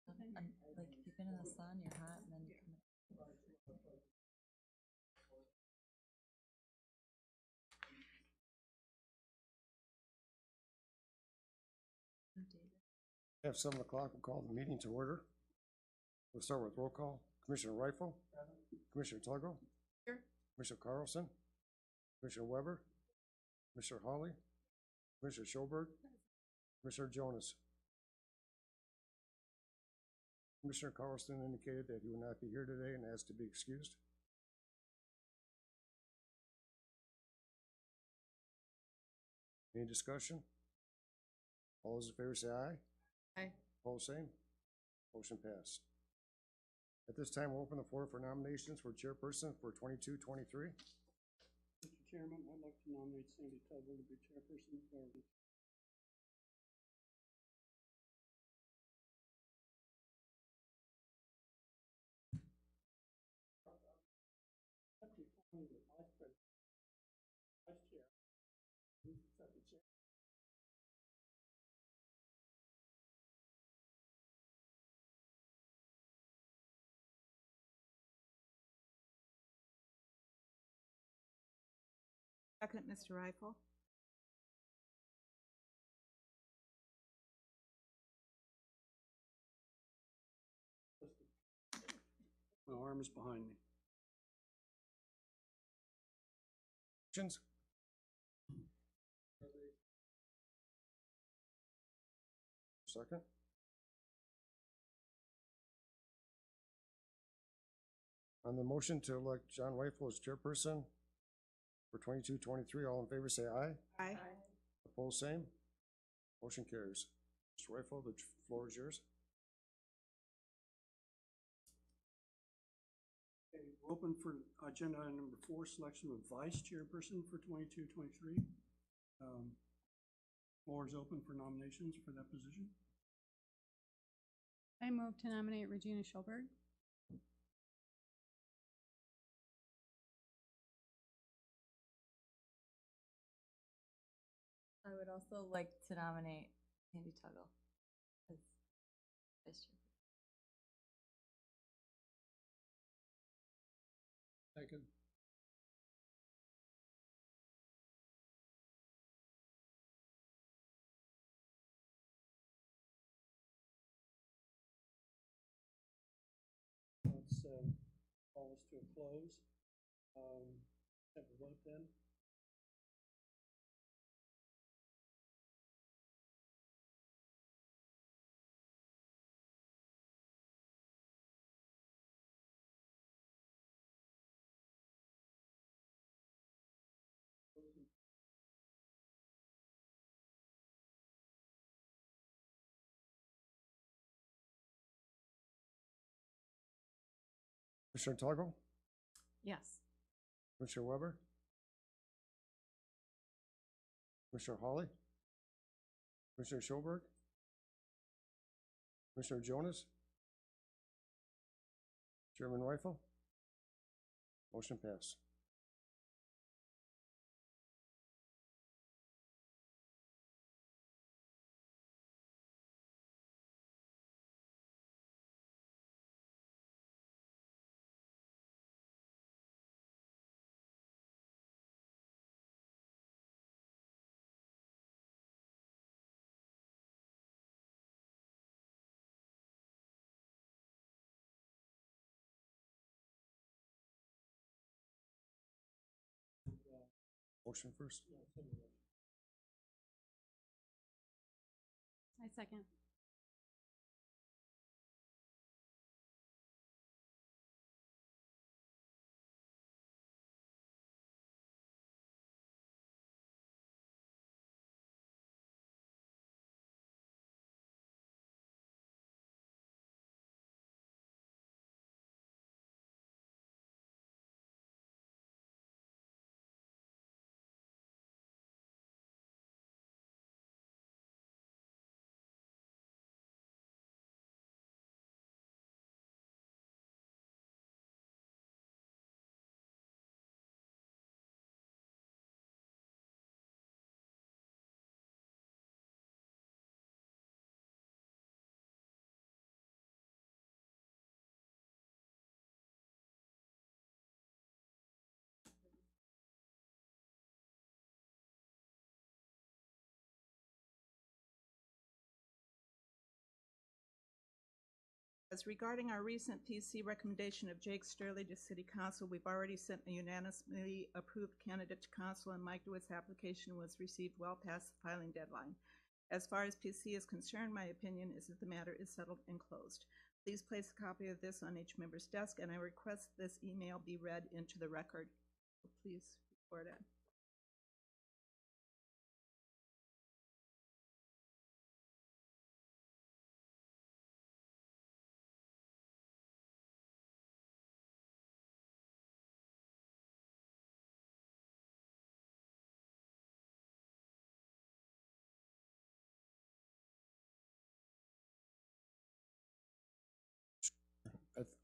Like if you've been in the sun, you're hot, and then you come. At 7 o'clock, we'll call the meeting to order. We'll start with roll call. Commissioner Rifle. Commissioner Tuggle. Here. Commissioner Carlson. Commissioner Weber. Commissioner Hawley. Commissioner Schoberg. Commissioner Jonas. Commissioner Carlson indicated that he will not be here today and asked to be excused. Any discussion? All those in favor say aye. Aye. Opposed, same. Motion passed. At this time, we'll open the floor for nominations for chairperson for 22-23. Mr. Chairman, I'd like to nominate Sandy Tuggle to be chairperson for the vice president, vice chair. Who's the second chair? Second, Mr. Rifle. My arm is behind me. Questions? Second. On the motion to elect John Rifle as chairperson for 22-23, all in favor say aye. Aye. Opposed, same. Motion carries. Mr. Rifle, the floor is yours. Okay, we're open for agenda item number 4, selection of vice chairperson for 22-23. Floor is open for nominations for that position. I move to nominate Regina Schoberg. I would also like to nominate Sandy Tuggle as vice chair. Second. Let's call this to a close. Have a vote then. Commissioner Tuggle, Yes. Commissioner Weber, Commissioner Hawley, Commissioner Schoberg, Commissioner Jonas, Chairman Rifle. Motion passed. Motion first. I second. As regarding our recent PC recommendation of Jake Sterling to City Council, we've already sent a unanimously approved candidate to Council, and Mike DeWitt's application was received well past the filing deadline. As far as PC is concerned, my opinion is that the matter is settled and closed. Please place a copy of this on each member's desk, and I request this email be read into the record. So please record it.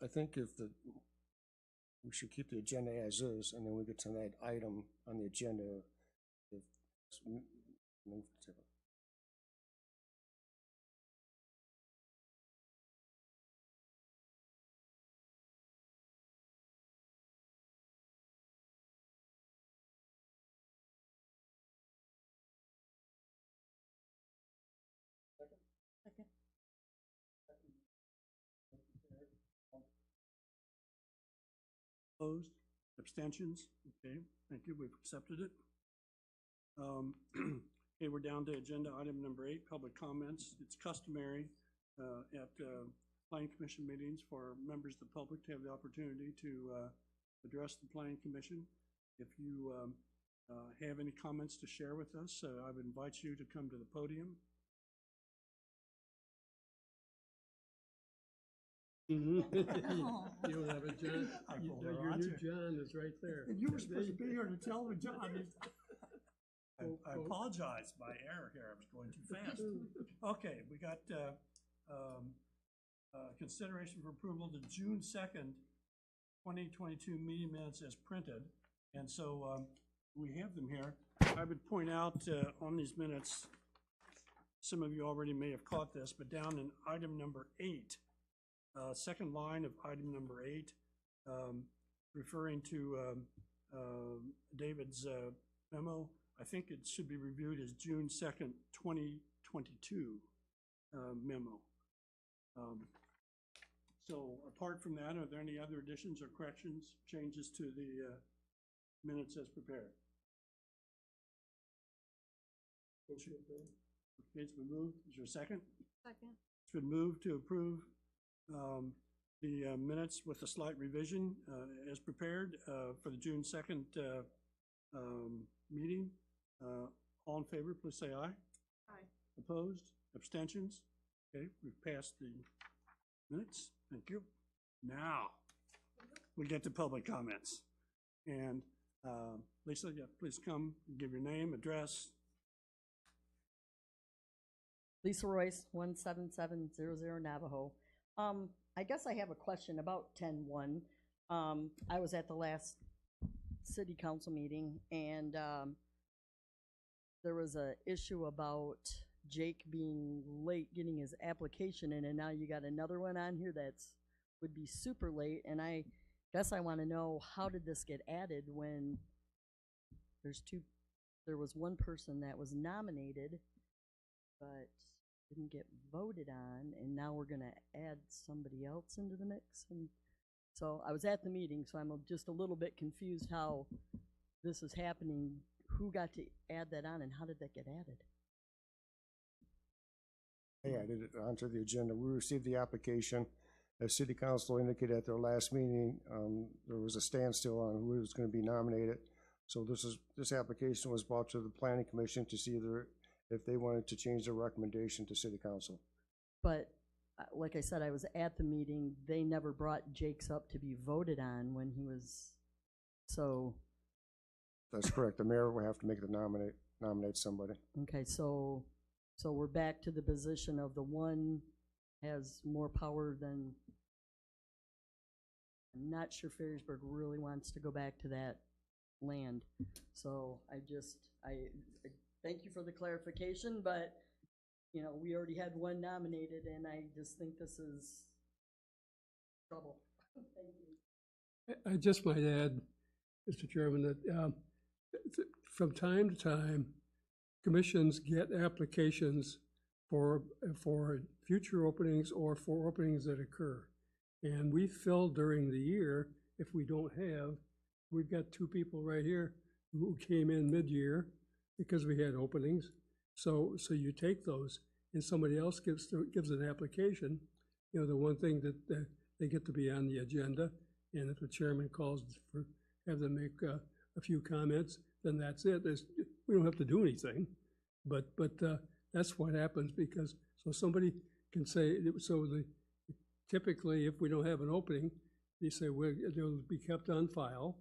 I think we should keep the agenda as is, and then we get to that item on the agenda. If, move to. Second. Opposed? Abstentions? Okay, thank you, we've accepted it. Okay, we're down to agenda item number 8, public comments. It's customary at planning commission meetings for members of the public to have the opportunity to address the planning commission. If you have any comments to share with us, I would invite you to come to the podium. You don't have it, John. Your new John is right there. And you were supposed to be here to tell me, John. I apologize, my error here, I was going too fast. Okay, we got consideration for approval to June 2nd, 2022 meeting minutes as printed. And so we have them here. I would point out on these minutes, some of you already may have caught this, but down in item number 8, second line of item number 8, referring to David's memo, I think it should be reviewed as June 2nd, 2022 memo. So apart from that, are there any other additions or corrections, changes to the minutes as prepared? Okay, it's been moved. Is there a second? Second. It's been moved to approve the minutes with a slight revision as prepared for the June 2nd meeting. All in favor, please say aye. Aye. Opposed? Abstentions? Okay, we've passed the minutes. Thank you. Now, we get to public comments. And Lisa, yeah, please come and give your name, address. Lisa Royce, 17700 Navajo. I guess I have a question about 10-1. I was at the last city council meeting, and there was a issue about Jake being late getting his application in, and now you got another one on here that's would be super late, and I guess I want to know, how did this get added when there was one person that was nominated but didn't get voted on, and now we're gonna add somebody else into the mix? And so I was at the meeting, so I'm just a little bit confused how this is happening. Who got to add that on, and how did that get added? I added it onto the agenda. We received the application. As city council indicated at their last meeting, there was a standstill on who was going to be nominated. So this application was brought to the planning commission to see if they wanted to change their recommendation to city council. But like I said, I was at the meeting. They never brought Jake's up to be voted on when he was, so. That's correct. The mayor will have to make the nominate somebody. Okay, so we're back to the position of the one has more power than. I'm not sure Ferrysburg really wants to go back to that land. So I thank you for the clarification, but you know, we already had one nominated, and I just think this is trouble. Thank you. I just might add, Mr. Chairman, that from time to time, commissions get applications for future openings or for openings that occur. And we fill during the year if we don't have, we've got two people right here who came in mid-year because we had openings. So you take those and somebody else gives an application. You know, the one thing that they get to be on the agenda, and if the chairman calls for, have them make a few comments, then that's it. We don't have to do anything, but that's what happens because, so somebody can say, typically if we don't have an opening, they say, well, they'll be kept on file,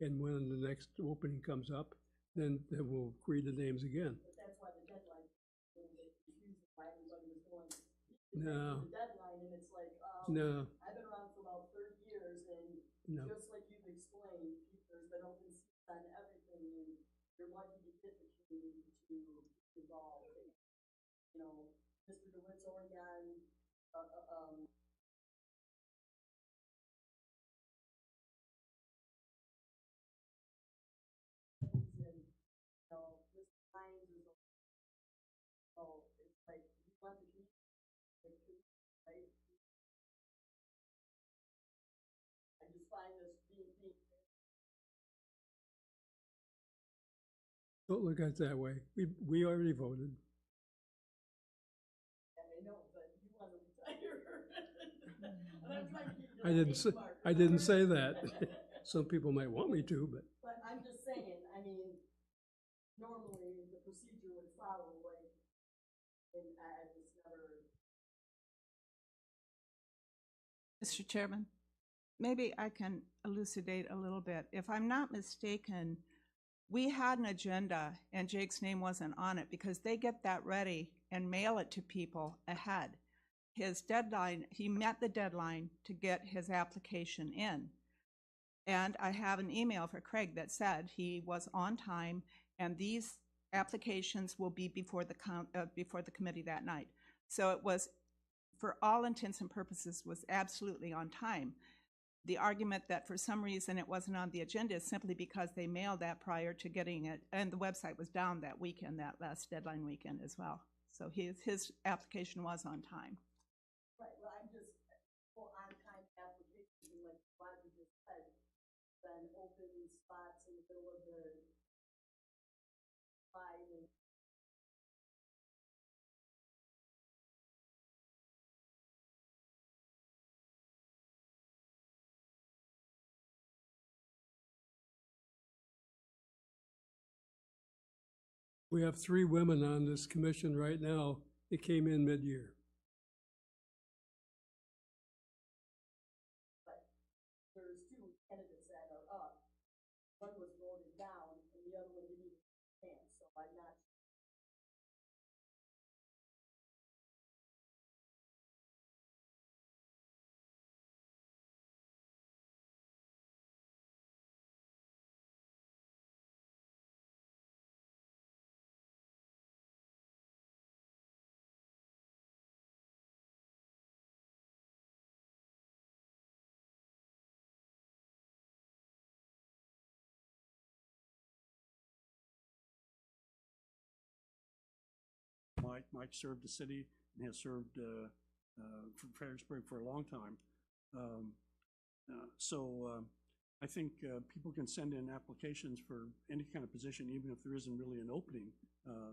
and when the next opening comes up, then we'll read the names again. But that's why the deadline is a little bit confusing, why everybody was going to No. the deadline, and it's like, No, I've been around for about 30 years, and no. just like you've explained, there's been open seats on everything, and you're lucky to get the community to evolve. You know, Mr. DeWitt's already on, and, you know, Mr. Hines is, so it's like, you want the community, right? I just find this being Don't look at it that way. We already voted. I know, but you want to retire. And I'm trying to get you I didn't say, smart. I didn't say that. Some people might want me to, but But I'm just saying, I mean, normally the procedure would follow, like, and I just never. Mr. Chairman, maybe I can elucidate a little bit. If I'm not mistaken, we had an agenda and Jake's name wasn't on it because they get that ready and mail it to people ahead. His deadline, he met the deadline to get his application in. And I have an email for Craig that said he was on time and these applications will be before the committee that night. So it was, for all intents and purposes, was absolutely on time. The argument that for some reason it wasn't on the agenda is simply because they mailed that prior to getting it, and the website was down that weekend, that last deadline weekend as well. So his application was on time. Right, well, I'm just, for on-time application, like Roger just said, then open spots in the middle of the line and. we have 3 women on this commission right now that came in mid-year. There's 2 candidates that are up. One was voted down, and the other one didn't even stand, so I'm not. Mike served the city and has served Ferrysburg for a long time. I think people can send in applications for any kind of position, even if there isn't really an opening.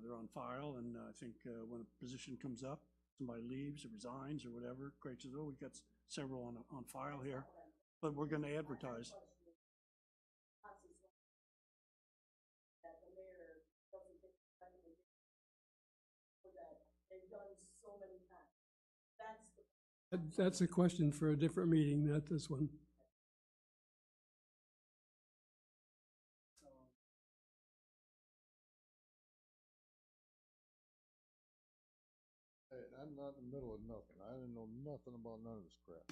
They're on file, and I think when a position comes up, somebody leaves or resigns or whatever, Craig says, oh, we've got several on file here, but we're going to advertise. That the mayor doesn't take credit for that they've done so many times. That's a question for a different meeting, not this one. Hey, I'm not in the middle of nothing. I didn't know nothing about none of this crap.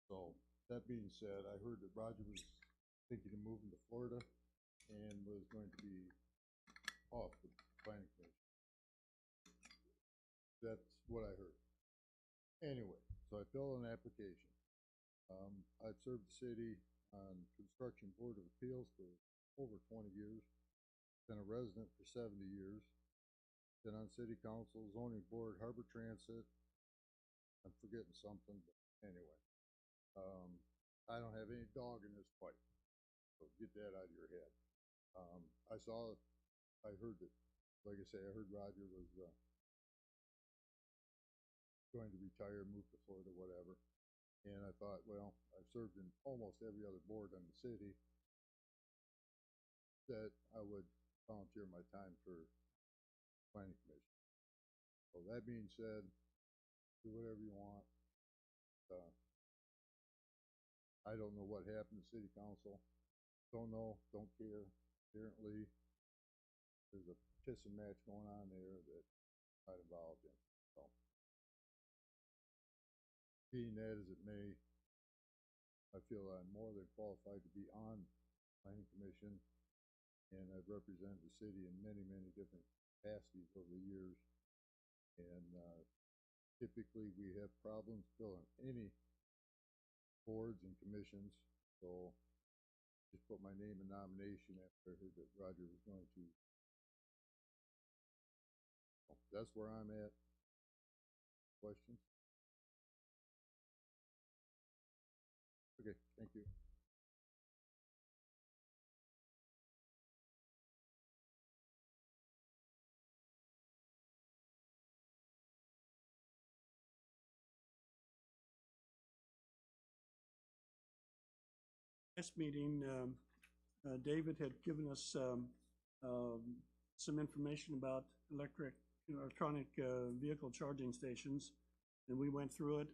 So, that being said, I heard that Roger was thinking of moving to Florida and was going to be off the planning commission. That's what I heard. Anyway, so I filled an application. I've served the city on Construction Board of Appeals for over 20 years. Been a resident for 70 years. been on city council, zoning board, harbor transit. I'm forgetting something, but anyway. I don't have any dog in this fight, so get that out of your head. I heard that, like I say, I heard Roger was, going to retire, move to Florida, whatever. And I thought, well, I've served in almost every other board in the city, that I would volunteer my time for planning commission. So that being said, do whatever you want. I don't know what happened to city council. Don't know, don't care. Apparently, there's a pissing match going on there that I'm not involved in. So, being that as it may, I feel I'm more than qualified to be on planning commission, and I've represented the city in many, many different capacities over the years. And typically, we have problems filling any boards and commissions. So, just put my name in nomination after I heard that Roger was going to. So that's where I'm at. Questions? Okay, thank you. Last meeting, David had given us some information about electronic vehicle charging stations, and we went through it.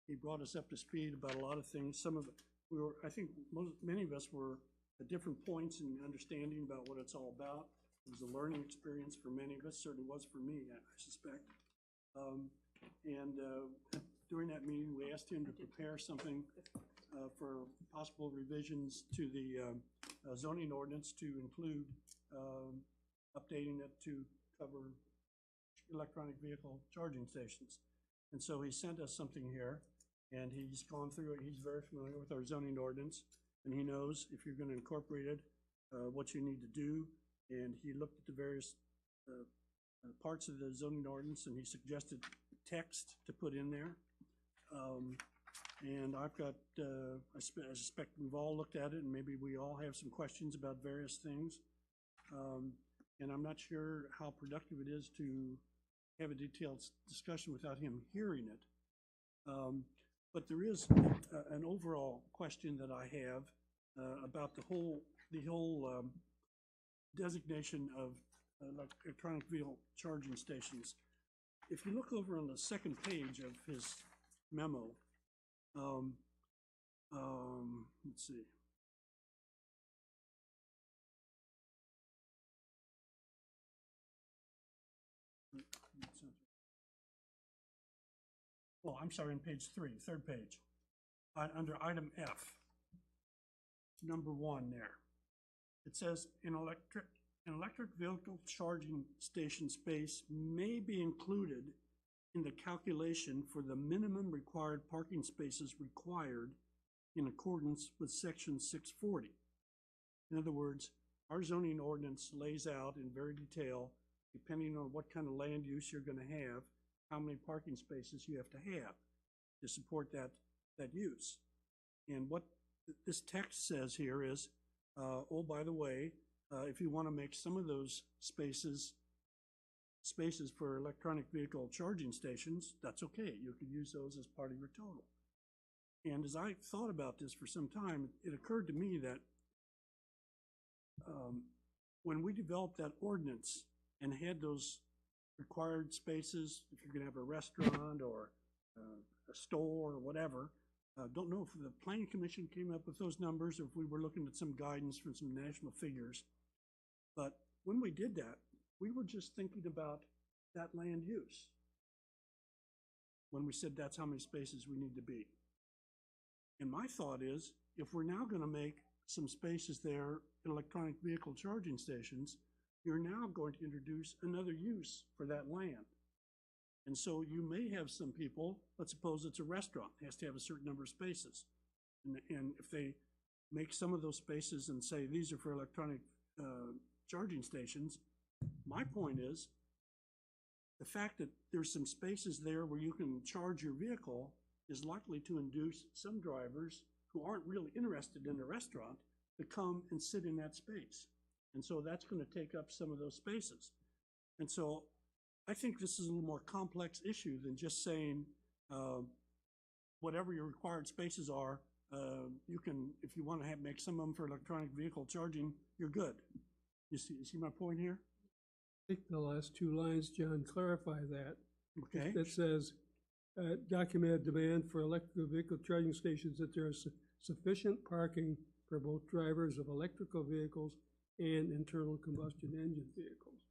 He brought us up to speed about a lot of things. Some of it, I think many of us were at different points in understanding about what it's all about. It was a learning experience for many of us, certainly was for me, I suspect. During that meeting, we asked him to prepare something for possible revisions to the zoning ordinance to include updating it to cover electronic vehicle charging stations. And so he sent us something here, and he's gone through it. He's very familiar with our zoning ordinance, and he knows if you're going to incorporate it, what you need to do. And he looked at the various parts of the zoning ordinance, and he suggested text to put in there. And I've got, I suspect we've all looked at it, and maybe we all have some questions about various things. And I'm not sure how productive it is to have a detailed discussion without him hearing it. But there is an overall question that I have about the whole designation of electronic vehicle charging stations. If you look over on the second page of his memo, let's see. Oh, I'm sorry, on page 3, third page. Under item F, number 1 there. It says, an electric vehicle charging station space may be included in the calculation for the minimum required parking spaces required in accordance with section 640. In other words, our zoning ordinance lays out in very detail, depending on what kind of land use you're going to have, how many parking spaces you have to support that use. And what this text says here is, oh, by the way, if you want to make some of those spaces for electronic vehicle charging stations, that's okay. You could use those as part of your total. And as I thought about this for some time, it occurred to me that when we developed that ordinance and had those required spaces, if you're going to have a restaurant or a store or whatever, don't know if the Planning Commission came up with those numbers or if we were looking at some guidance from some national figures. But when we did that, we were just thinking about that land use when we said that's how many spaces we need to be. And my thought is, if we're now going to make some spaces there in electronic vehicle charging stations, you're now going to introduce another use for that land. And so you may have some people, let's suppose it's a restaurant, it has to have a certain number of spaces. And if they make some of those spaces and say these are for electronic charging stations, my point is, the fact that there's some spaces there where you can charge your vehicle is likely to induce some drivers who aren't really interested in a restaurant to come and sit in that space. And so that's going to take up some of those spaces. And so I think this is a little more complex issue than just saying, whatever your required spaces are, you can, if you want to make some of them for electronic vehicle charging, you're good. You see my point here? I think the last two lines, John, clarify that. Okay. It says, documented demand for electrical vehicle charging stations, that there is sufficient parking for both drivers of electrical vehicles and internal combustion engine vehicles.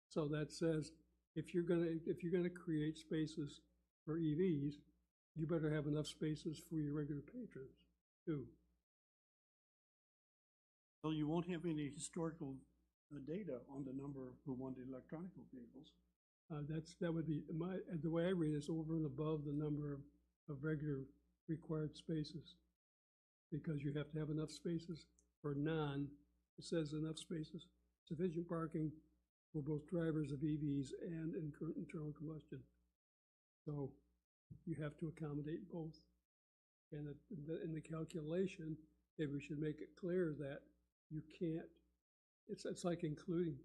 So that says, if you're gonna create spaces for EVs, you better have enough spaces for your regular patrons too. Well, you won't have any historical data on the number who wanted electronic vehicles. That would be the way I read it is over and above the number of regular required spaces. Because you have to have enough spaces for it says enough spaces, sufficient parking for both drivers of EVs and internal combustion. So you have to accommodate both. And in the calculation, maybe we should make it clear that you can't, it's like including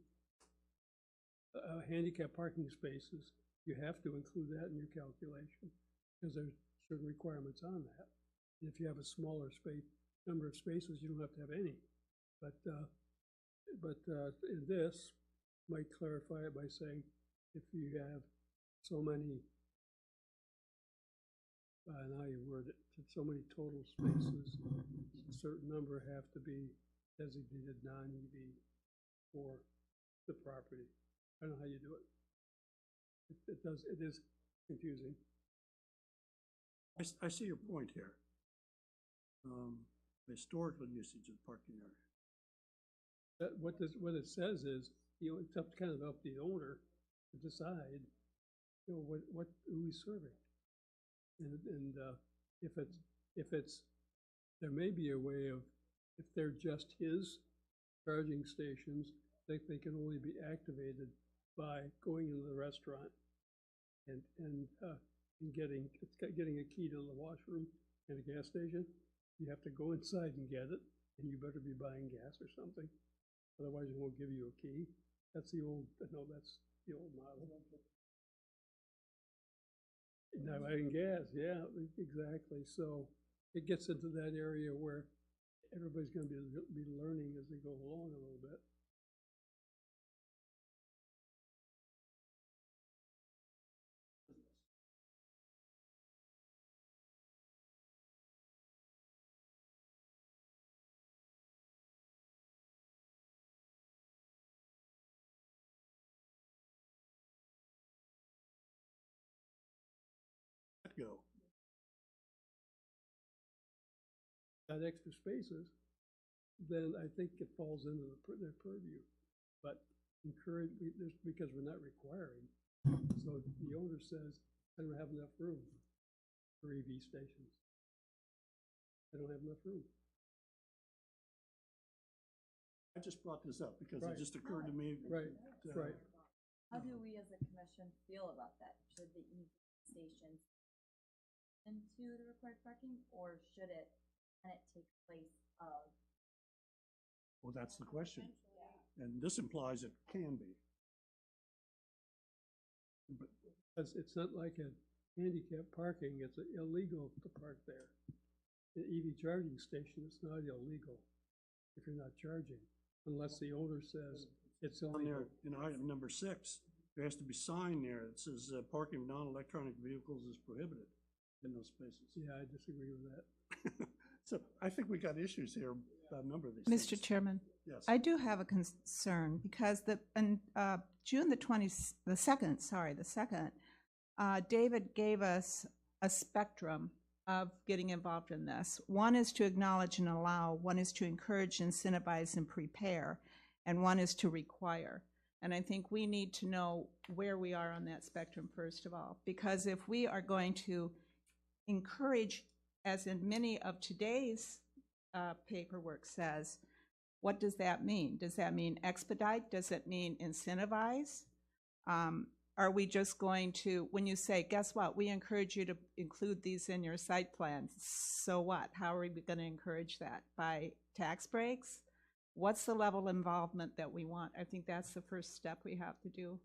handicap parking spaces. You have to include that in your calculation because there's certain requirements on that. And if you have a smaller number of spaces, you don't have to have any. But in this, might clarify it by saying if you have so many, now you word it, so many total spaces, a certain number have to be designated non-EV for the property. I don't know how you do it. It is confusing. I see your point here. Historical usage of parking area. What it says is, it's up kind of up to the owner to decide, who he's serving. And if it's, there may be a way of, if they're just his charging stations, they can only be activated by going into the restaurant and getting a key to the washroom and a gas station. You have to go inside and get it, and you better be buying gas or something. Otherwise, it won't give you a key. That's the old model. Now, buying gas, yeah, exactly. So it gets into that area where everybody's going to be learning as they go along a little bit. Go. Got extra spaces, then I think it falls into their purview. But because we're not requiring. So the owner says, I don't have enough room for EV stations. I don't have enough room. I just brought this up because Right. it just occurred to me. Right, right. How do we as a commission feel about that? Should the EV stations into the required parking, or can it take place of? Well, that's the question. And this implies it can be. But It's not like a handicap parking, it's illegal to park there. An EV charging station, it's not illegal if you're not charging, unless the owner says it's on illegal. there, in item number 6, there has to be sign there that says parking of non-electronic vehicles is prohibited in those spaces. Yeah, I disagree with that. So I think we got issues here about a number of these Mr. things. Chairman, Yes. I do have a concern because June the 2nd, David gave us a spectrum of getting involved in this. One is to acknowledge and allow, one is to encourage, incentivize, and prepare, and one is to require. And I think we need to know where we are on that spectrum, first of all, because if we are going to encourage, as in many of today's paperwork says, what does that mean? Does that mean expedite? Does it mean incentivize? Are are we just going to, when you say, guess what, we encourage you to include these in your site plan, so what? How are we going to encourage that? By tax breaks? What's the level of involvement that we want? I think that's the first step we have to do.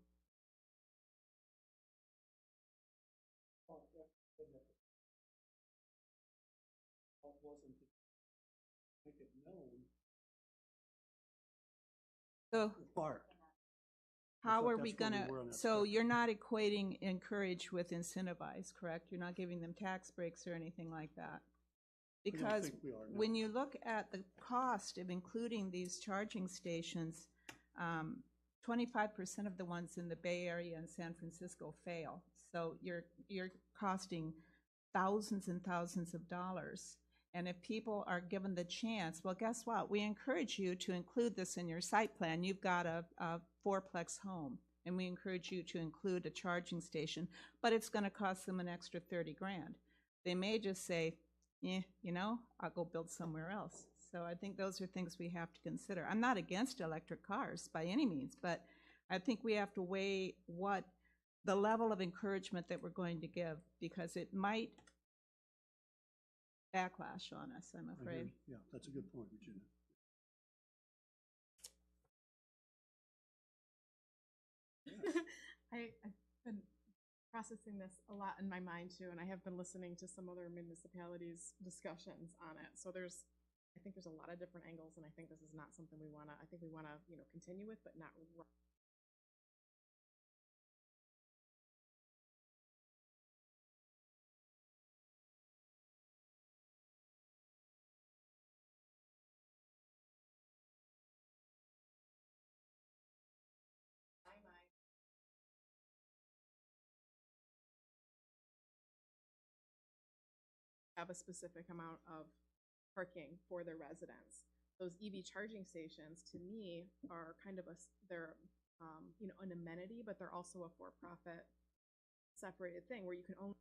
Make it known. So Far. how thought are we that's where we gonna, were on that so spectrum. you're not equating encourage with incentivize, correct? You're not giving them tax breaks or anything like that? I don't Because think we are, no. when you look at the cost of including these charging stations, 25% of the ones in the Bay Area and San Francisco fail. So you're costing thousands and thousands of dollars. And if people are given the chance, well, guess what? We encourage you to include this in your site plan. You've got a fourplex home, and we encourage you to include a charging station, but it's going to cost them an extra 30 grand. They may just say, yeah, you know, I'll go build somewhere else. So I think those are things we have to consider. I'm not against electric cars by any means, but I think we have to weigh what the level of encouragement that we're going to give, because it might backlash on us, I'm I afraid. agree. Yeah, that's a good point, Regina. I've been processing this a lot in my mind too, and I have been listening to some other municipalities' discussions on it. So I think there's a lot of different angles, and I think this is not something I think we wanna, continue with, but not have a specific amount of parking for their residents. Those EV charging stations, to me, are kind of they're, an amenity, but they're also a for-profit separated thing where you can only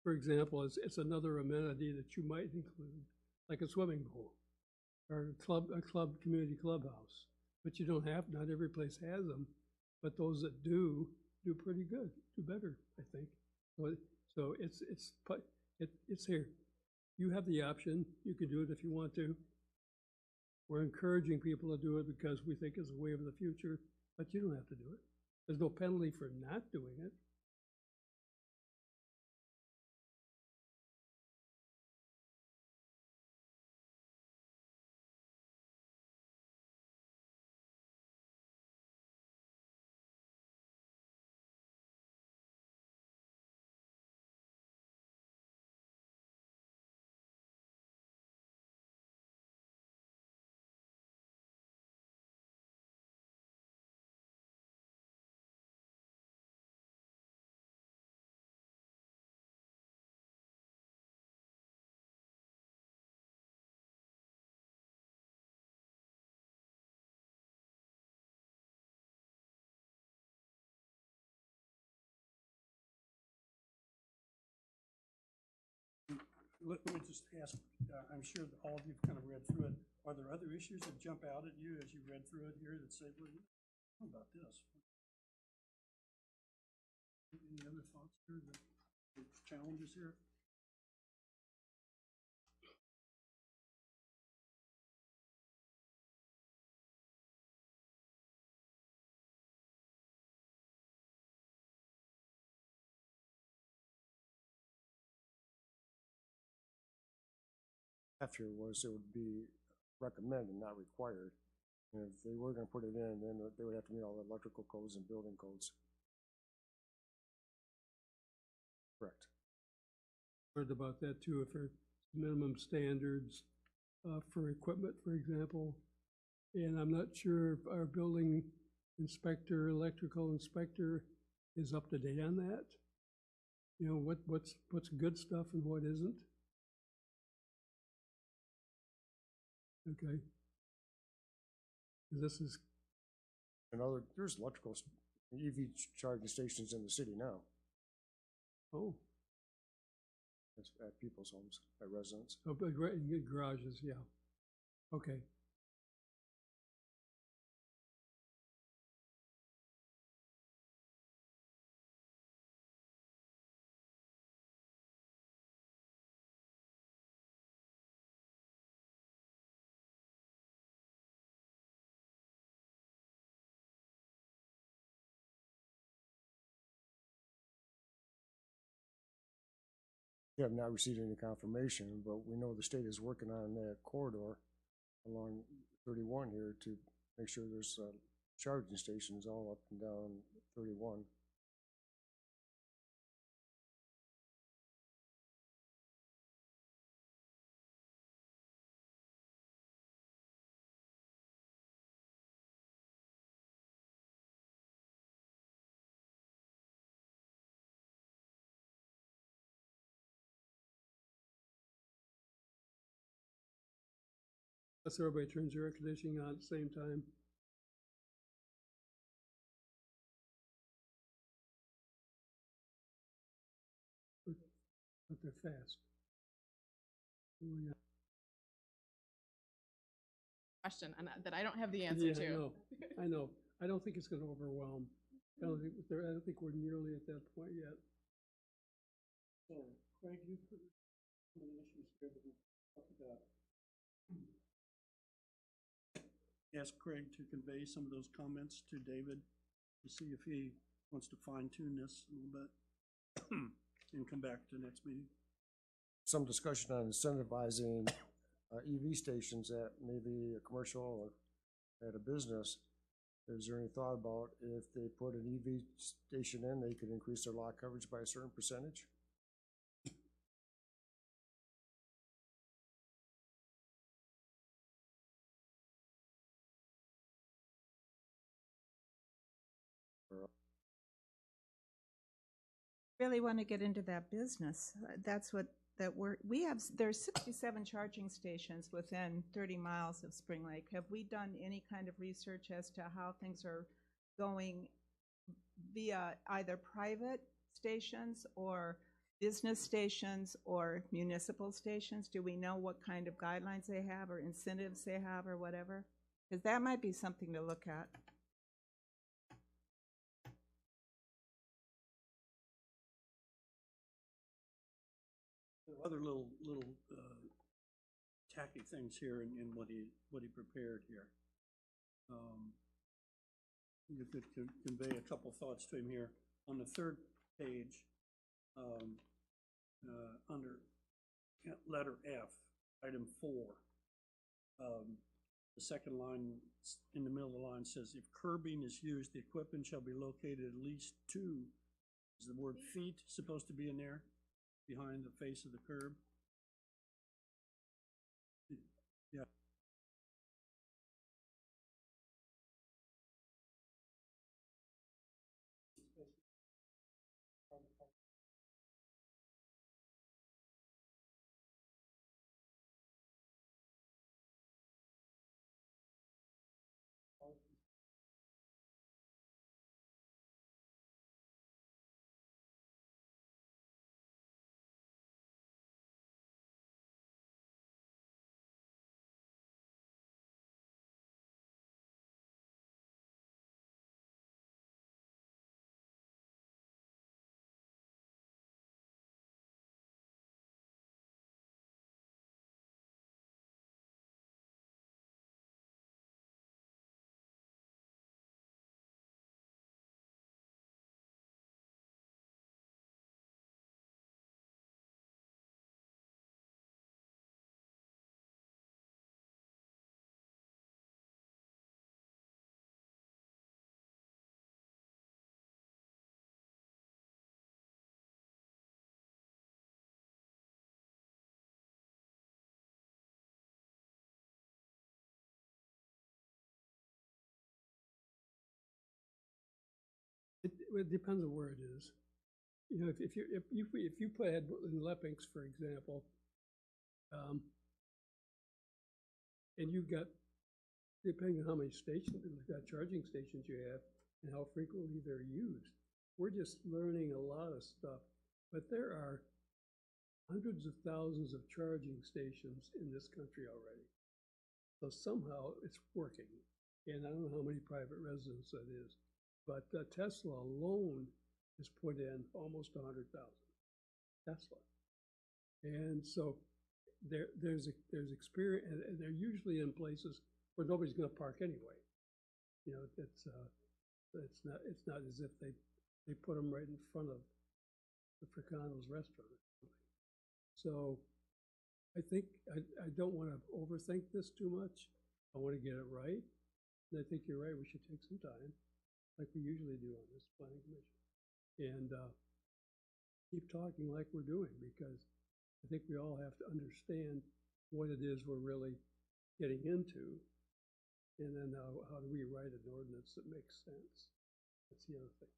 For example, it's another amenity that you might include, like a swimming pool or a community clubhouse. But you don't have, not every place has them, but those that do pretty good, do better, I think. So it's here. You have the option. You can do it if you want to. We're encouraging people to do it because we think it's a way of the future, but you don't have to do it. There's no penalty for not doing it. Let me just ask, I'm sure that all of you've kind of read through it. Are there other issues that jump out at you as you read through it here that say, well, what about this? Any other thoughts here, the challenges here? After was, it would be recommended, not required. And if they were gonna put it in, then they would have to meet all the electrical codes and building codes. Correct. Heard about that too, if there's minimum standards for equipment, for example. And I'm not sure if our building inspector, electrical inspector is up to date on that. You know, what's good stuff and what isn't. Okay. This is, There's electrical EV charging stations in the city now, oh, at people's homes, at residents. but in garages, yeah. Okay. We have not received any confirmation, but we know the state is working on that corridor along 31 here to make sure there's charging stations all up and down 31. That's everybody turns their air conditioning on at the same time. But they're fast. Oh, yeah. Question and that I don't have the answer Yeah, to. I know. I don't think it's gonna overwhelm. I don't think we're nearly at that point yet. So, Craig, you put some of the issues here that we talked about. Ask Craig to convey some of those comments to David to see if he wants to fine tune this a little bit and come back to the next meeting. Some discussion on incentivizing EV stations at maybe a commercial or at a business. Is there any thought about if they put an EV station in, they could increase their lot coverage by a certain percentage? Really want to get into that business. That's what, there's 67 charging stations within 30 miles of Spring Lake. Have we done any kind of research as to how things are going via either private stations or business stations or municipal stations? Do we know what kind of guidelines they have or incentives they have or whatever? Because that might be something to look at. Other little tacky things here in what he prepared here. You could convey a couple thoughts to him here. On the third page, under letter F, item 4, the second line in the middle of the line says, if curbing is used, the equipment shall be located at least 2. Is the word feet supposed to be in there? Behind the face of the curb? Yeah. it depends on where it is. You know, if you put in Leppings, for example, and you've got, depending on how many stations, charging stations you have and how frequently they're used, we're just learning a lot of stuff. But there are hundreds of thousands of charging stations in this country already. So somehow it's working. And I don't know how many private residents that is, but Tesla alone has put in almost 100,000. Tesla. And so there's experience, and they're usually in places where nobody's going to park anyway. You know, it's not as if they put them right in front of the Fricano's restaurant or something. So I think I don't want to overthink this too much. I want to get it right. And I think you're right, we should take some time, like we usually do on this planning commission. And keep talking like we're doing, because I think we all have to understand what it is we're really getting into. And then how do we write an ordinance that makes sense? That's the other thing.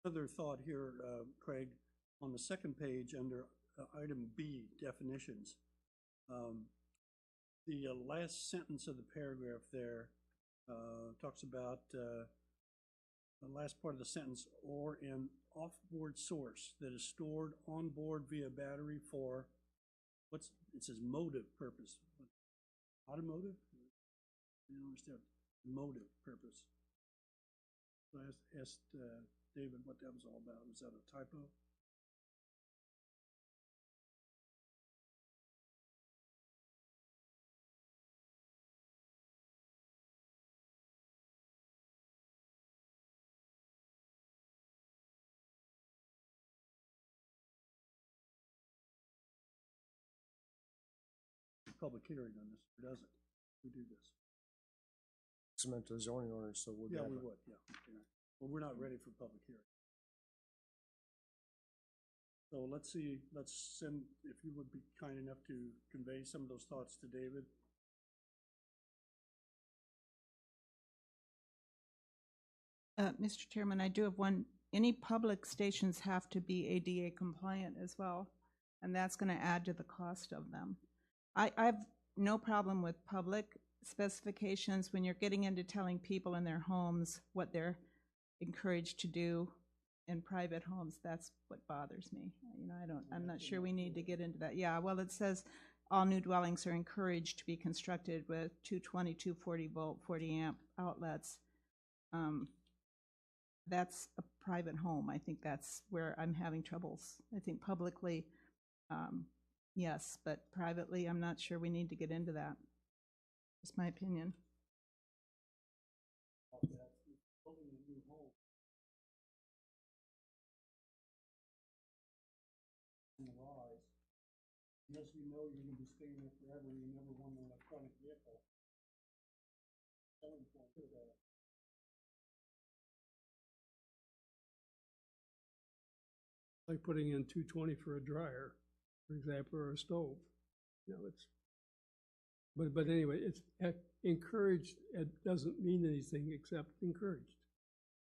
Another thought here, Craig, on the second page under item B, definitions. The last sentence of the paragraph there talks about the last part of the sentence, or an off-board source that is stored on board via battery for, it says motive purpose. Automotive? I don't understand. Motive purpose. So I asked David what that was all about. Was that a typo? Public hearing on this, or does it? We do this. It's meant to zoning ordinance, so we'll. Yeah, we would, yeah. Well, we're not ready for public hearing. So let's see, let's send, if you would be kind enough to convey some of those thoughts to David. Mr. Chairman, I do have one. Any public stations have to be ADA compliant as well, and that's going to add to the cost of them. I have no problem with public specifications when you're getting into telling people in their homes what they're encouraged to do in private homes. That's what bothers me. You know, I'm not sure we need to get into that. Yeah, well, it says all new dwellings are encouraged to be constructed with 220, 240 volt, 40 amp outlets. That's a private home. I think that's where I'm having troubles. I think publicly, yes, but privately, I'm not sure we need to get into that. That's my opinion. Unless you know you're going to be staying there forever, you never want an electronic vehicle. Like putting in 220 for a dryer, for example, or a stove. You know, but anyway, it's encouraged. It doesn't mean anything except encouraged.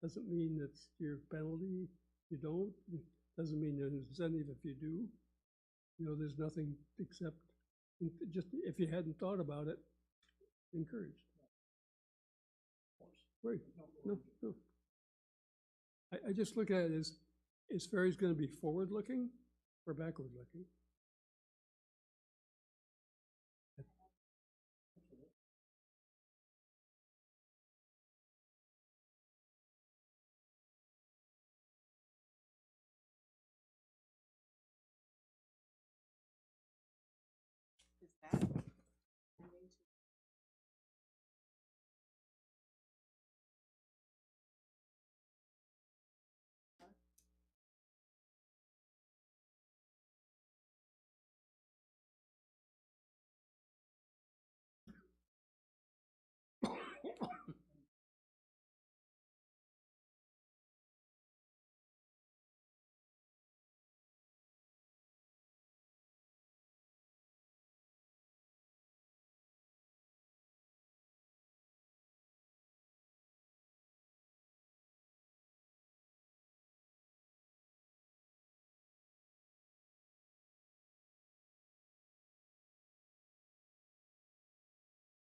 Doesn't mean that's your penalty. You don't. It doesn't mean there's an incentive if you do. You know, there's nothing except just if you hadn't thought about it, encouraged. Right. No. I just look at it as, is Ferry's going to be forward-looking or backward-looking? Is that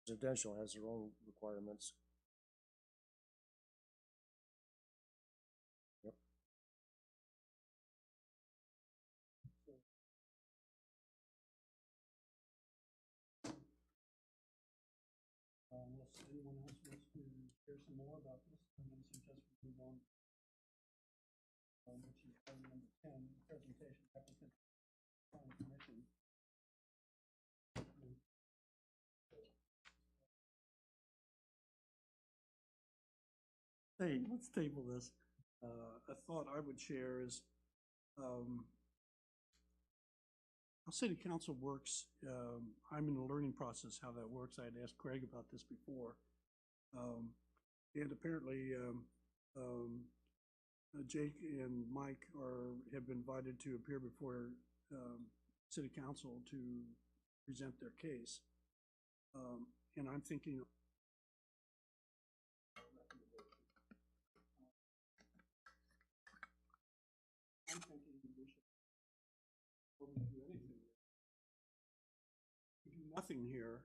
Residential has their own requirements. Yep. Unless anyone else wants to hear some more about this, I'm going to suggest we move on. Which is item number 10, presentation applicant planning commission. Hey, let's table this. A thought I would share is, how city council works. I'm in the learning process, how that works. I had asked Craig about this before. And apparently, Jake and Mike have been invited to appear before city council to present their case. And I'm thinking we should probably do anything. We do nothing here.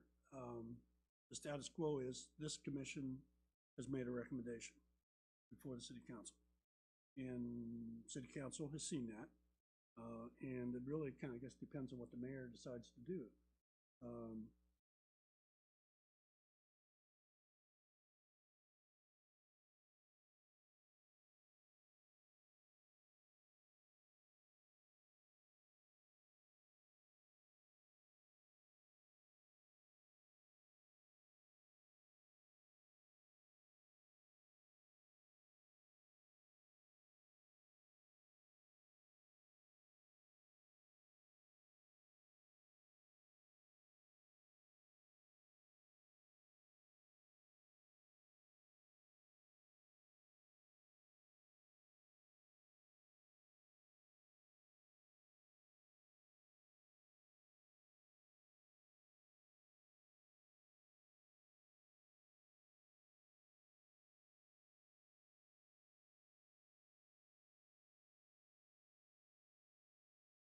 The status quo is this commission has made a recommendation before the city council. And city council has seen that. And it really kind of, I guess, depends on what the mayor decides to do.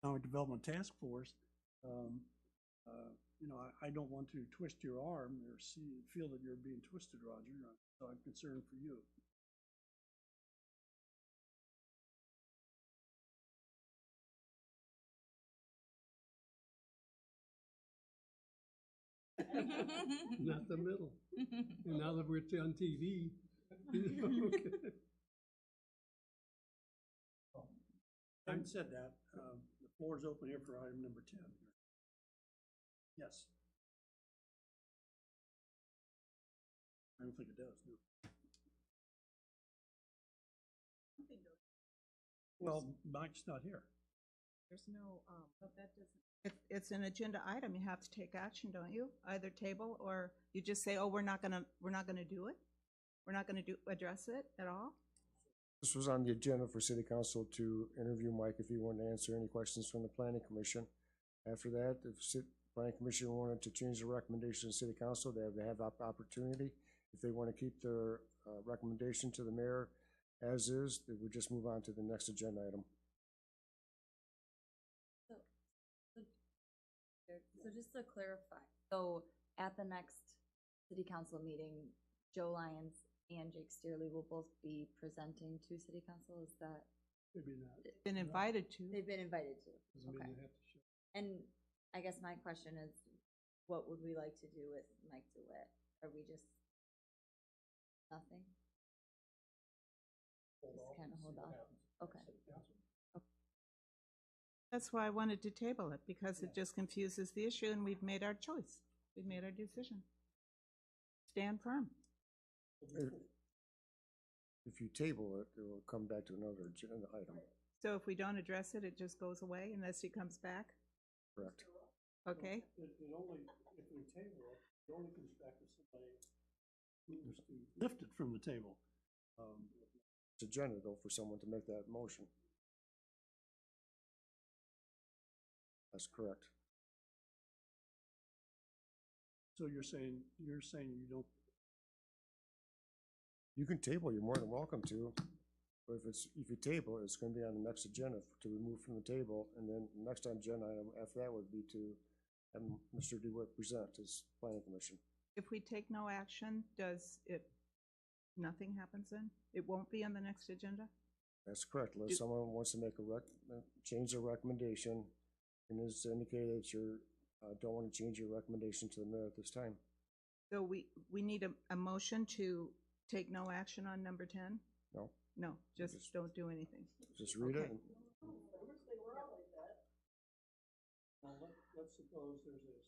Economic Development Task Force, you know, I don't want to twist your arm or feel that you're being twisted, Roger, so I'm concerned for you. Not the middle. And now that we're on TV. Okay. Having said that, the floor is open here for item number 10. Yes. I don't think it does, no. Well, Mike's not here. There's no, But that doesn't. It's an agenda item. You have to take action, don't you? Either table or you just say, oh, we're not gonna do it? We're not gonna address it at all? This was on the agenda for city council to interview Mike if he wanted to answer any questions from the planning commission. After that, if planning commission wanted to change the recommendation to city council, they have that opportunity. If they want to keep their recommendation to the mayor as is, they would just move on to the next agenda item. So just to clarify, so at the next city council meeting, Joe Lyons and Jake Steerley will both be presenting to city council, is that? Maybe not. Been invited to. They've been invited to, Doesn't mean okay. you have to show. And I guess my question is, what would we like to do with Mike DeWitt? Are we just nothing? Just kind of hold off, okay. That's why I wanted to table it, because it just confuses the issue and we've made our choice. We've made our decision. Stand firm. If you table it, it will come back to another agenda item. So if we don't address it, it just goes away unless he comes back? Correct. Okay? It only, if we table it, it only comes back to somebody who's to lift it from the table. It's agenda though for someone to make that motion. That's correct. So you're saying you don't. You can table, you're more than welcome to, but if you table, it's gonna be on the next agenda to remove from the table, and then the next agenda item after that would be to have Mr. DeWitt present his planning commission. If we take no action, nothing happens then? It won't be on the next agenda? That's correct, unless someone wants to make change their recommendation, and it's indicated that you don't want to change your recommendation to the mayor at this time. So we need a motion to take no action on number 10? No, No, just don't do anything. just read it. Okay. Now, let's suppose there's a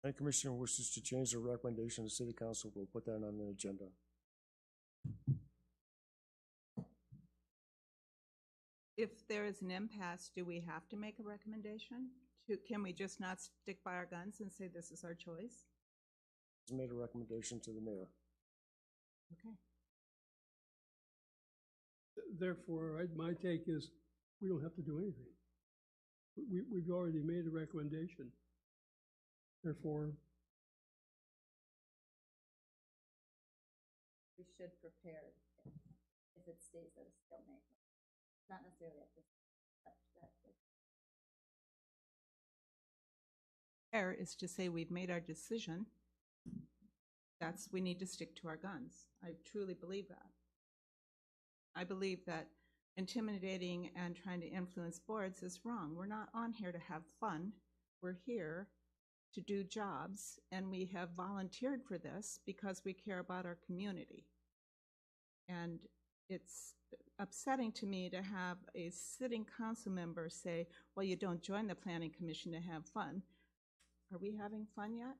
Any commissioner wishes to change their recommendation, the city council will put that on the agenda. If there is an impasse, do we have to make a recommendation? Can we just not stick by our guns and say this is our choice? Has made a recommendation to the mayor. Okay. Therefore, my take is, we don't have to do anything. We've already made a recommendation. Therefore, We should prepare if it stays at a stalemate, not necessarily at this. Fair is to say we've made our decision. We need to stick to our guns. I truly believe that. I believe that intimidating and trying to influence boards is wrong. We're not on here to have fun. We're here to do jobs, and we have volunteered for this because we care about our community. And it's upsetting to me to have a sitting council member say, well, you don't join the planning commission to have fun. Are we having fun yet?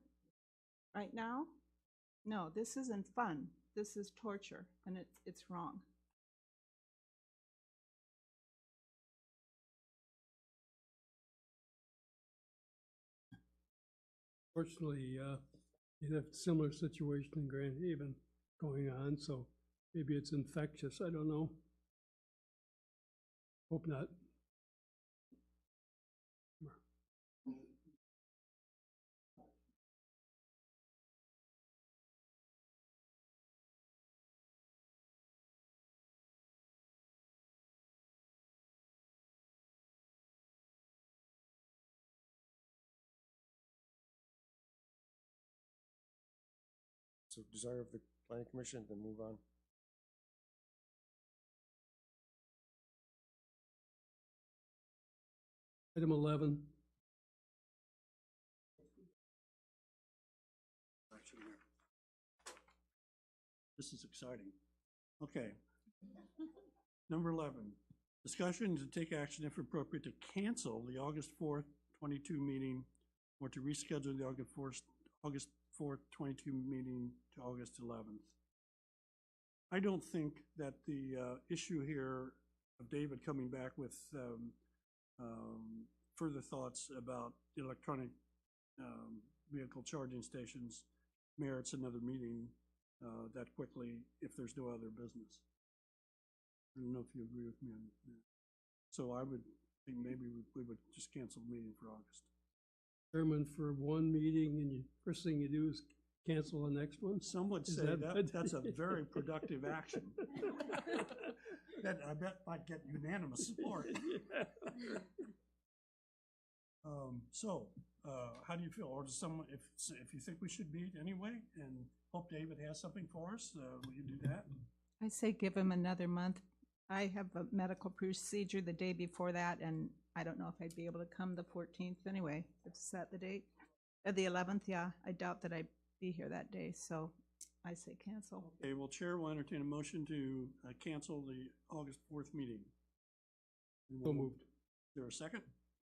Right now? No, this isn't fun. This is torture, and it's wrong. fortunately, you have a similar situation in Grand Haven going on, so maybe it's infectious, I don't know. Hope not. So desire of the planning commission, then move on. Item 11. action here. This is exciting. Okay. Number 11, discussion to take action if appropriate to cancel the August 4th, 22 meeting or to reschedule the August 4th, 22 meeting to August 11th. I don't think that the issue here of David coming back with further thoughts about electronic vehicle charging stations merits another meeting that quickly if there's no other business. I don't know if you agree with me on that. So I would think maybe we would just cancel the meeting for August. Chairman, for one meeting, and first thing you do is cancel the next one? Some would Is say that- that's a very productive action. That I bet might get unanimous support. How do you feel? Or does someone, if you think we should meet anyway and hope David has something for us, will you do that? I say give him another month. I have a medical procedure the day before that, and I don't know if I'd be able to come the 14th anyway. It's set the date. The 11th, yeah. I doubt that I'd be here that day, so I say cancel. Okay, well, Chair will entertain a motion to cancel the August 4th meeting. So moved. Is there a second?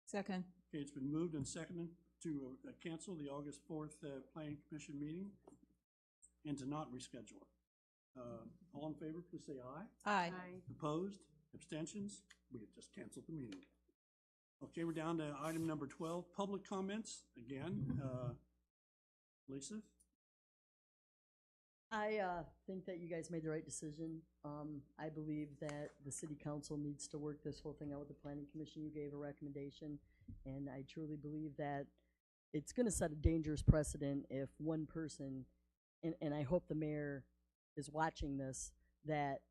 Second. Okay, it's been moved and seconded to cancel the August 4th Planning Commission meeting and to not reschedule it. All in favor, please say aye. Aye. Opposed? Abstentions? We have just canceled the meeting. Okay, we're down to item number 12, public comments. Again, Lisa? I think that you guys made the right decision. I believe that the city council needs to work this whole thing out with the planning commission. You gave a recommendation, and I truly believe that it's gonna set a dangerous precedent if one person, and I hope the mayor is watching this, that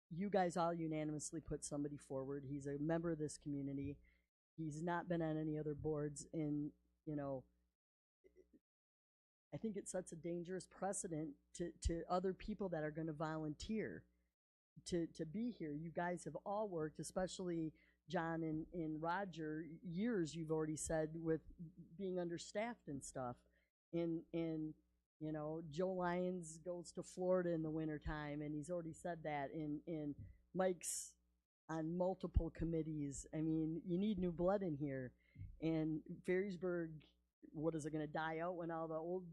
you guys all unanimously put somebody forward. He's a member of this community. He's not been on any other boards, and, you know, I think it sets a dangerous precedent to other people that are gonna volunteer to be here. You guys have all worked, especially John and Roger, years you've already said with being understaffed and stuff. And you know, Joe Lyons goes to Florida in the wintertime, and he's already said that. And Mike's on multiple committees. I mean, you need new blood in here. And Ferrysburg, what is it gonna die out when all the old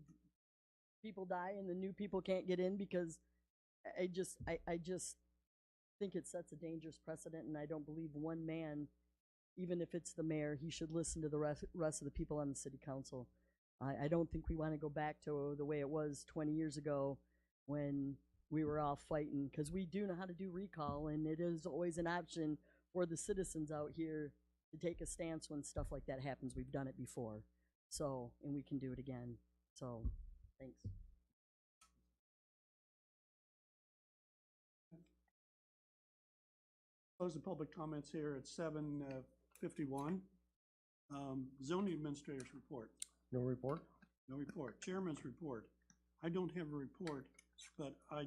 people die and the new people can't get in? Because I just think it sets a dangerous precedent, and I don't believe one man, even if it's the mayor, he should listen to the rest of the people on the city council. I don't think we want to go back to the way it was 20 years ago when we were all fighting, because we do know how to do recall, and it is always an option for the citizens out here to take a stance when stuff like that happens. We've done it before, so, and we can do it again. So, thanks. Close the public comments here at 7:51. Zoning administrator's report. No report? No report. Chairman's report. I don't have a report, but I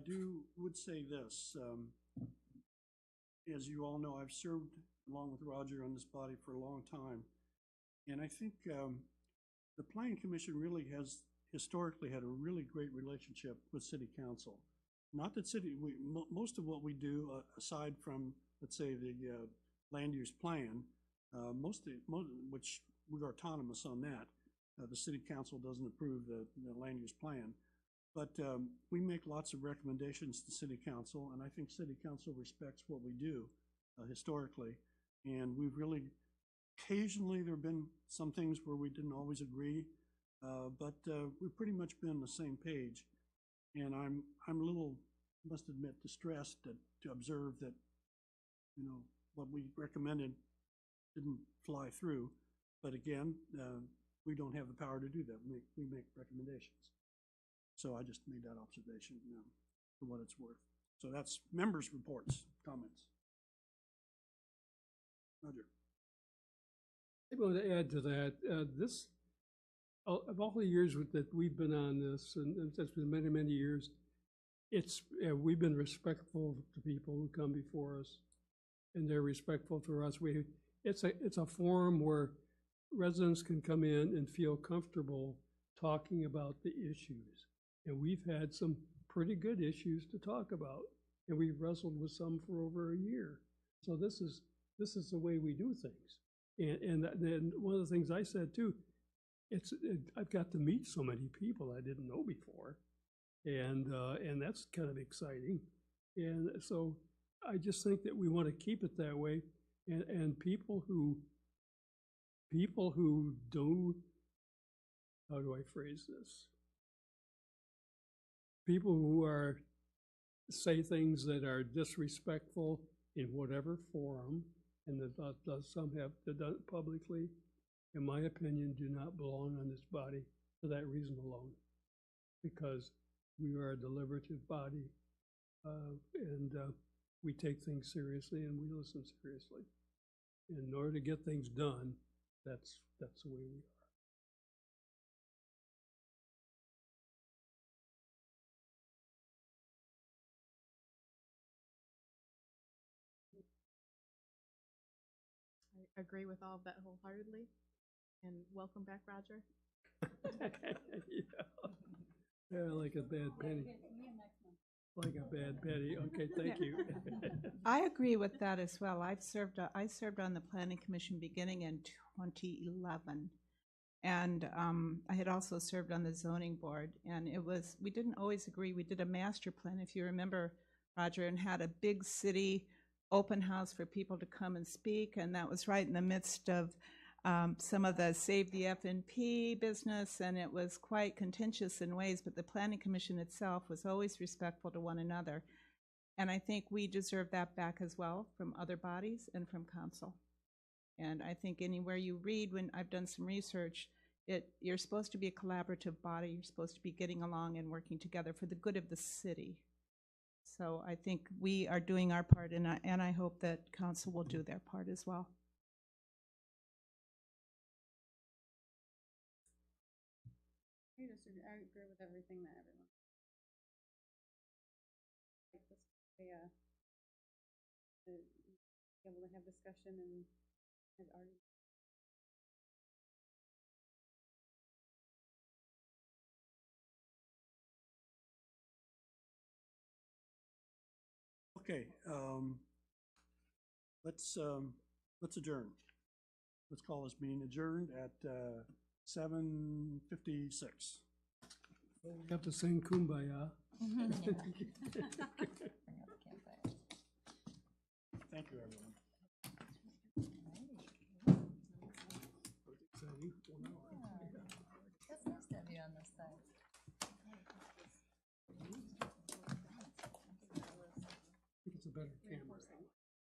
would say this. As you all know, I've served along with Roger on this body for a long time. And I think the Planning Commission really has historically had a really great relationship with City Council. Not that most of what we do, aside from, let's say, the land use plan, which we're autonomous on that. The City Council doesn't approve the land use plan. But we make lots of recommendations to City Council, and I think City Council respects what we do historically. And we've really, occasionally there have been some things where we didn't always agree, but we've pretty much been on the same page. And I'm a little, must admit, distressed to observe that, you know, what we recommended didn't fly through. But again, we don't have the power to do that. We make recommendations. So I just made that observation, you know, for what it's worth. So that's members' reports, comments. Roger. I'm going to add to that. Of all the years that we've been on this, and it's been many, many years, we've been respectful to people who come before us, and they're respectful to us. It's a forum where residents can come in and feel comfortable talking about the issues. And we've had some pretty good issues to talk about, and we've wrestled with some for over a year. So this is the way we do things. And then one of the things I said too, I've got to meet so many people I didn't know before, and that's kind of exciting. And so I just think that we want to keep it that way, and people who do, how do I phrase this? People who say things that are disrespectful in whatever forum, and that some have done it publicly, in my opinion, do not belong on this body for that reason alone. Because we are a deliberative body, and we take things seriously and we listen seriously. In order to get things done, that's the way we are. I agree with all of that wholeheartedly, and welcome back, Roger. Yeah, like a bad penny. Like a bad penny. Okay, thank you. I agree with that as well. I served on the Planning Commission beginning in 2011. And I had also served on the zoning board, and we didn't always agree. We did a master plan, if you remember, Roger, and had a big city open house for people to come and speak, and that was right in the midst of some of the Save the FNP business, and it was quite contentious in ways, but the Planning Commission itself was always respectful to one another. And I think we deserve that back as well from other bodies and from council. And I think anywhere you read, when I've done some research, you're supposed to be a collaborative body. You're supposed to be getting along and working together for the good of the city. So I think we are doing our part, and I hope that council will do their part as well. I agree with everything that everyone. Like this, way, to be able to have discussion and have arguments. Okay, let's adjourn. Let's call this meeting adjourned at 7:56. We have to sing Kumbaya. Thank you, everyone. Exciting. 1 hour. That's nice to have you on this side. I think it's a better camera.